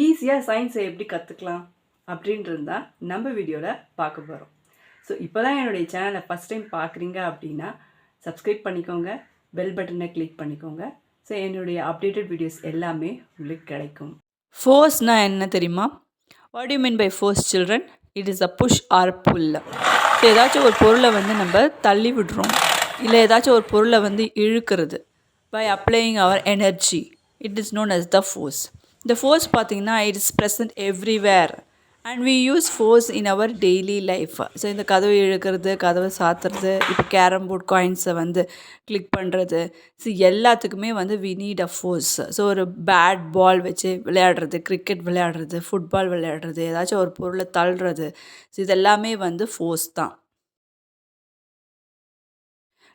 ஈஸியாக சயின்ஸை எப்படி கற்றுக்கலாம் அப்படின்றது தான் நம்ம வீடியோவில் பார்க்க போகிறோம். ஸோ இப்போ தான் என்னுடைய சேனலை ஃபஸ்ட் டைம் பார்க்குறீங்க அப்படின்னா சப்ஸ்கிரைப் பண்ணிக்கோங்க, பெல் பட்டனை கிளிக் பண்ணிக்கோங்க. ஸோ என்னுடைய அப்டேட்டட் வீடியோஸ் எல்லாமே உங்களுக்கு கிடைக்கும். ஃபோர்ஸ்னால் என்ன தெரியுமா? What you mean by force children? It is a push or pull. So ஏதாச்சும் ஒரு பொருளை நம்ம தள்ளி விடுறோம், இல்லை ஏதாச்சும் ஒரு பொருளை இழுக்கிறது by applying our energy. It is known as the force. The force பார்த்தீங்கன்னா it is present everywhere and we use force in our daily life. So இந்த கதவை இழுக்கிறது, கதவை சாத்துறது, இப்போ கேரம் போர்ட் காயின்ஸை கிளிக் பண்ணுறது, ஸோ எல்லாத்துக்குமே we need a force. So ஒரு bat ball வச்சு விளையாடுறது, கிரிக்கெட் விளையாடுறது, ஃபுட்பால் விளையாடுறது, ஏதாச்சும் ஒரு பொருளை தள்ளுறது, ஸோ இதெல்லாமே ஃபோர்ஸ் தான்.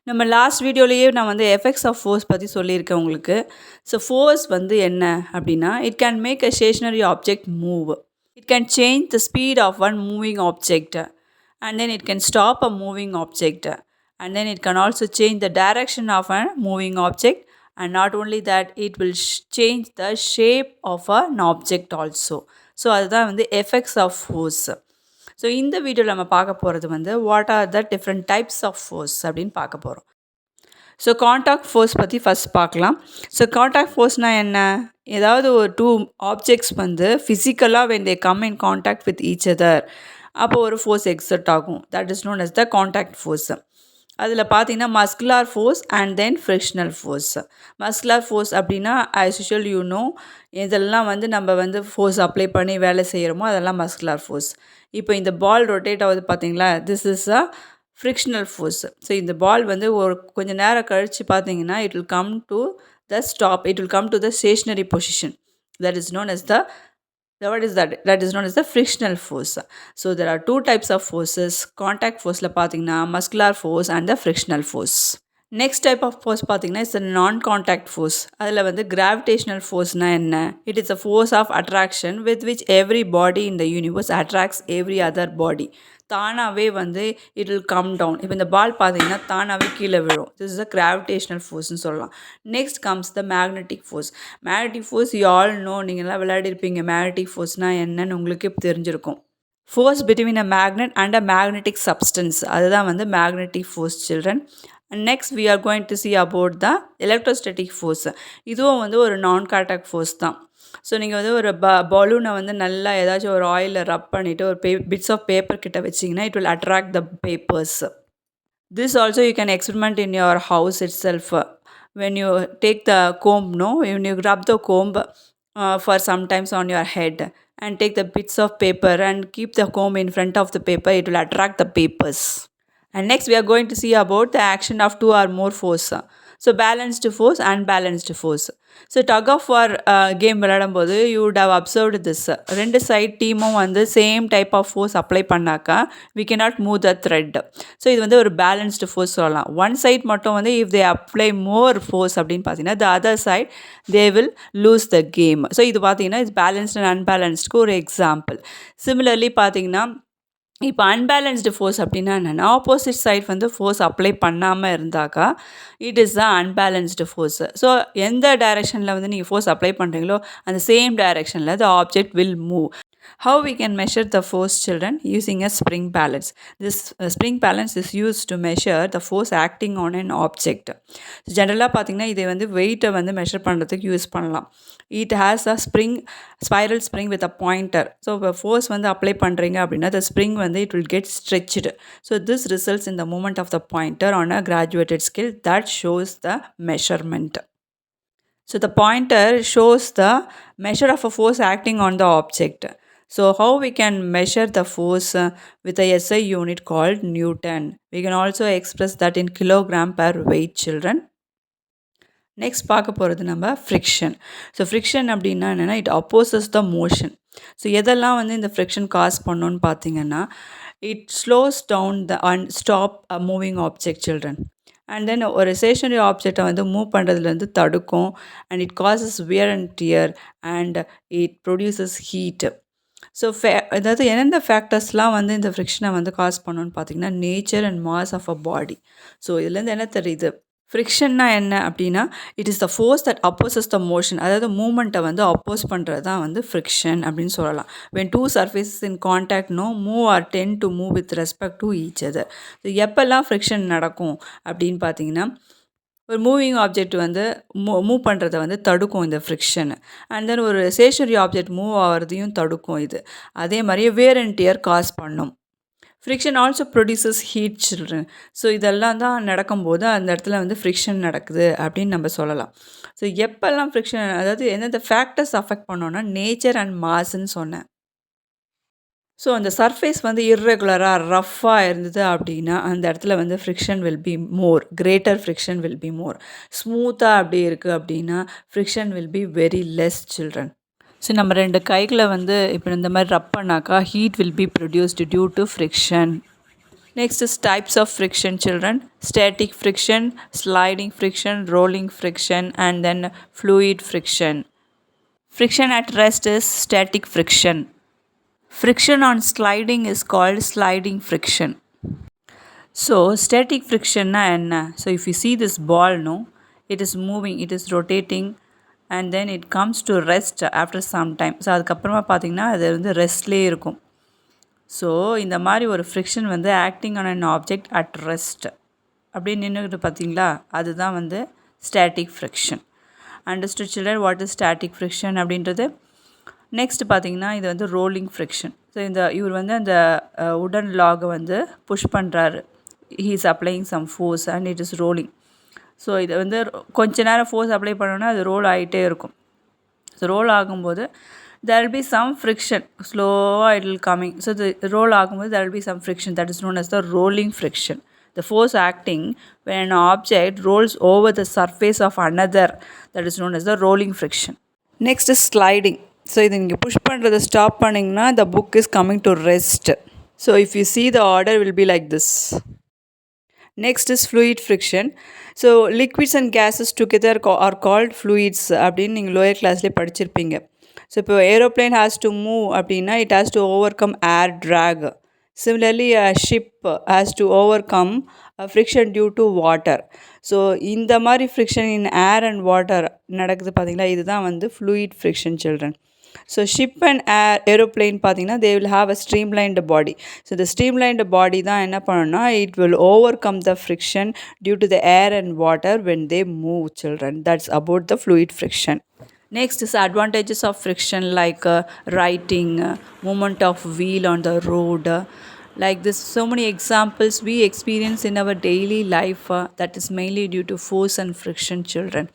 நம்ம லாஸ்ட் வீடியோலேயே நான் எஃபெக்ட்ஸ் ஆஃப் ஃபோர்ஸ் பற்றி சொல்லியிருக்கேன் உங்களுக்கு. ஸோ ஃபோர்ஸ் என்ன அப்படின்னா, it can make a stationary object move. It can change the speed of one moving object and then it can stop a moving object and then it can also change the direction of a moving object and not only that it will change the shape of an object also. So அதுதான் effects of force. So இந்த வீடியோவில் நம்ம பார்க்க போகிறது what are the different types of force அப்படின்னு பார்க்க போகிறோம். So contact force பற்றி ஃபஸ்ட் பார்க்கலாம். ஸோ காண்டாக்ட் ஃபோர்ஸ்னால் என்ன? ஏதாவது ஒரு டூ ஆப்ஜெக்ட்ஸ் ஃபிசிக்கலாக when they come in contact with each other, அப்போ ஒரு ஃபோர்ஸ் எக்ஸர்ட் ஆகும். That is known as the contact force. அதில் பார்த்தீங்கன்னா muscular force and then frictional force. Muscular force அப்படின்னா ஆஸ் யூஷுவல் இதெல்லாம் நம்ம ஃபோர்ஸ் அப்ளை பண்ணி வேலை செய்கிறோமோ அதெல்லாம் மஸ்குலார் ஃபோர்ஸ். இப்போ இந்த பால் ரொட்டேட் ஆகுது பார்த்தீங்களா, this is a frictional force. So இந்த பால் ஒரு கொஞ்சம் நேரம் கழித்து பார்த்தீங்கன்னா it will come to the stop, it will come to the stationery position. That is known as the what is that? That is known as the frictional force. So there are two types of forces. Contact force பார்த்தீங்கன்னா muscular force and the frictional force. Next type of force பார்த்தீங்கன்னா it's a non contact force. அதில் gravitational ஃபோர்ஸ்னால் என்ன? It is a force of attraction with which every body in the universe attracts every other body. தானாகவே it will come down. இப்போ இந்த பால் பார்த்தீங்கன்னா தானாகவே கீழே விழும். திஸ் இஸ் அ கிராவிடேஷனல் ஃபோர்ஸ்னு சொல்லலாம். Next comes the magnetic force. Magnetic force you all know, நீங்கள்லாம் விளையாடிருப்பீங்க. மேக்னெட்டிக் ஃபோர்ஸ்னால் என்னன்னு உங்களுக்கு இப்போ தெரிஞ்சிருக்கும். Force between a magnet and a magnetic substance, அதுதான் magnetic force children. Next we are going to see about the electrostatic force. இதுவும் ஒரு நான் காண்டாக்ட் ஃபோர்ஸ் தான். ஸோ நீங்கள் ஒரு பலூனை நல்லா ஏதாச்சும் ஒரு ஆயிலில் ரப் பண்ணிவிட்டு ஒரு பிட்ஸ் ஆஃப் பேப்பர் கிட்ட வச்சிங்கன்னா it will attract the papers. This also you can experiment in your how's it self. when you take the comb, when you rub the comb for sometimes on your head and take the bits of paper and keep the comb in front of the paper, it will attract the papers. And next we are going to see about the action of two or more force. So balanced force, unbalanced force. So tug of war game விளையாடும்போது you would have observed this. ரெண்டு side டீமும் same type of force apply பண்ணாக்கா we cannot move the thread. So இது ஒரு balanced force சொல்லலாம். One side மட்டும் if they apply more force அப்படின்னு பார்த்தீங்கன்னா the other side they will lose the game. So இது பார்த்தீங்கன்னா இட்ஸ் பேலன்ஸ்ட் அண்ட் அன்பேலன்ஸ்டுக்கு ஒரு எக்ஸாம்பிள். சிமிலர்லி பார்த்தீங்கன்னா இப்போ அன்பேலன்ஸ்டு ஃபோர்ஸ் அப்படின்னா என்னென்னா ஆப்போசிட் சைட் ஃபோர்ஸ் அப்ளை பண்ணாமல் இருந்தாக்கா it is the unbalanced force. So எந்த டைரெக்ஷனில் நீங்கள் ஃபோர்ஸ் அப்ளை பண்ணுறீங்களோ அந்த சேம் டைரெக்ஷனில் the object will move. How we can measure the force children? Using a spring balance. This spring balance is used to measure the force acting on an object. ஜென்ரலாக பார்த்தீங்கன்னா இதை வெயிட்டை measure பண்ணுறதுக்கு use பண்ணலாம். It has a spiral spring with a pointer. So இப்போ force apply பண்ணுறீங்க அப்படின்னா the spring it will get stretched. So this results in the movement of the pointer on a graduated scale that shows the measurement. So the pointer shows the measure of a force acting on the object. So how we can measure the force with a SI unit called Newton. We can also express that in kilogram per weight children. Next பார்க்க போகிறது நம்ம friction. So friction அப்படின்னா என்னென்னா it opposes the motion. So எதெல்லாம் இந்த friction cause பண்ணோன்னு பார்த்தீங்கன்னா it slows down the and stop a moving object children. And then ஒரு ஸ்டேஷனரி ஆப்ஜெக்டை மூவ் பண்ணுறதுலேருந்து தடுக்கும். And it causes wear and tear and it produces heat. So அதாவது எந்தெந்த ஃபேக்டர்ஸ்லாம் இந்த ஃப்ரிக்ஷனை காஸ் பண்ணணுன்னு பார்த்தீங்கன்னா nature and mass of a body. So இதுலேருந்து என்ன தெரியுது? ஃப்ரிக்ஷன்னா என்ன அப்படின்னா, it is the force that opposes the motion. அதாவது மூவ்மெண்ட்டை வந்து அப்போஸ் பண்ணுறது தான் வந்து ஃப்ரிக்ஷன் அப்படின்னு சொல்லலாம். When two surfaces in contact move or tend to move with respect to each other. So எப்போல்லாம் ஃப்ரிக்ஷன் நடக்கும் அப்படின்னு பார்த்தீங்கன்னா, ஒரு மூவிங் ஆப்ஜெக்ட் வந்து மூவ் பண்ணுறத வந்து தடுக்கும் இந்த ஃப்ரிக்ஷன். அண்ட் தென் ஒரு ஸ்டேஷனரி ஆப்ஜெக்ட் மூவ் ஆகிறதையும் தடுக்கும் இது. அதே மாதிரியே வேர் அண்ட் டியர் காஸ் பண்ணும். Friction also produces heat children. So இதெல்லாம் தான் நடக்கும்போது அந்த இடத்துல வந்து ஃப்ரிக்ஷன் நடக்குது அப்படின்னு நம்ம சொல்லலாம். ஸோ எப்போல்லாம் ஃப்ரிக்ஷன், அதாவது எந்தெந்த ஃபேக்டர்ஸ் அஃபெக்ட் பண்ணோன்னா நேச்சர் அண்ட் மாஸ்ன்னு சொன்னேன். ஸோ அந்த சர்ஃபேஸ் வந்து இர்ரெகுலராக ரஃப்பாக இருந்தது அப்படின்னா அந்த இடத்துல வந்து friction will be more, greater friction will be more. ஸ்மூத்தாக அப்படி இருக்குது அப்படின்னா friction will be very less children. So நம்ம 2 கைகளை வந்து இப்போ இந்த மாதிரி ரப் பண்ணாக்கா heat will be produced due to friction. Next is types of friction, children. Static friction, sliding friction, rolling friction, and then fluid friction. Friction at rest is static friction. Friction on sliding is called sliding friction. So static friction na enna? So if you see this ball, no, it is moving, it is rotating, and then it comes to rest after some time. So அதுக்கப்புறமா பார்த்தீங்கன்னா அது வந்து ரெஸ்ட்லேயே இருக்கும். So இந்த மாதிரி ஒரு friction வந்து acting on an object at rest அப்படின்னு நின்றுக்கிட்டு பார்த்தீங்களா, அதுதான் வந்து static friction. Understood children what is static friction அப்படின்றது. நெக்ஸ்ட் பார்த்தீங்கன்னா இது வந்து ரோலிங் ஃப்ரிக்ஷன். ஸோ இவர் வந்து அந்த உடன் லாகை வந்து புஷ் பண்ணுறாரு. He is applying some force and it is rolling. So இதை வந்து கொஞ்ச நேரம் ஃபோர்ஸ் அப்ளை பண்ணோன்னா அது ரோல் ஆகிட்டே இருக்கும். ஸோ ரோல் ஆகும்போது there will be some friction, slowly it will coming. So the roll ஆகும்போது there will be some friction, that is known as the rolling friction. The force acting when an object rolls over the surface of another, that is known as the rolling friction. Next is sliding. So இது நீங்கள் push பண்ணுறதை stop பண்ணிங்கன்னா the book is coming to rest. So if you see the order will be like this. Next is fluid friction. So liquids and gases together are called fluids அப்படின்னு நீங்கள் lower கிளாஸ்லேயே படிச்சிருப்பீங்க. So இப்போ aeroplane has to move அப்படின்னா it has to overcome air drag. Similarly ship has to overcome friction due to water. So இந்த மாதிரி friction in air and water நடக்குது பார்த்தீங்களா, இதுதான் வந்து fluid friction children. So ship and aeroplane பார்த்தீங்கன்னா they will have a streamlined body. So இந்த streamlined body தான் என்ன பண்ணணும்னா it will overcome the friction due to the air and water when they move children. That's about the fluid friction. Next is advantages of friction like writing, movement of wheel on the road. Like this, so many examples we experience in our daily life that is mainly due to force and friction, children.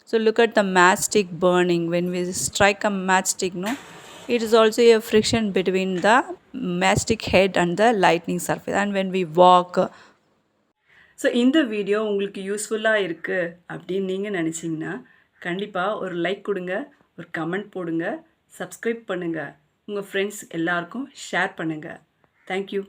So look at the matchstick burning. When we strike a matchstick, no, it is also a friction between the matchstick head and the lightning surface. And when we walk. So இந்த video உங்களுக்கு யூஸ்ஃபுல்லாக இருக்குது அப்படின்னு நீங்கள் நினச்சிங்கன்னா கண்டிப்பாக ஒரு like கொடுங்க, ஒரு கமெண்ட் போடுங்க, சப்ஸ்கிரைப் பண்ணுங்கள், உங்கள் ஃப்ரெண்ட்ஸ் எல்லாருக்கும் ஷேர் பண்ணுங்கள். தேங்க்யூ.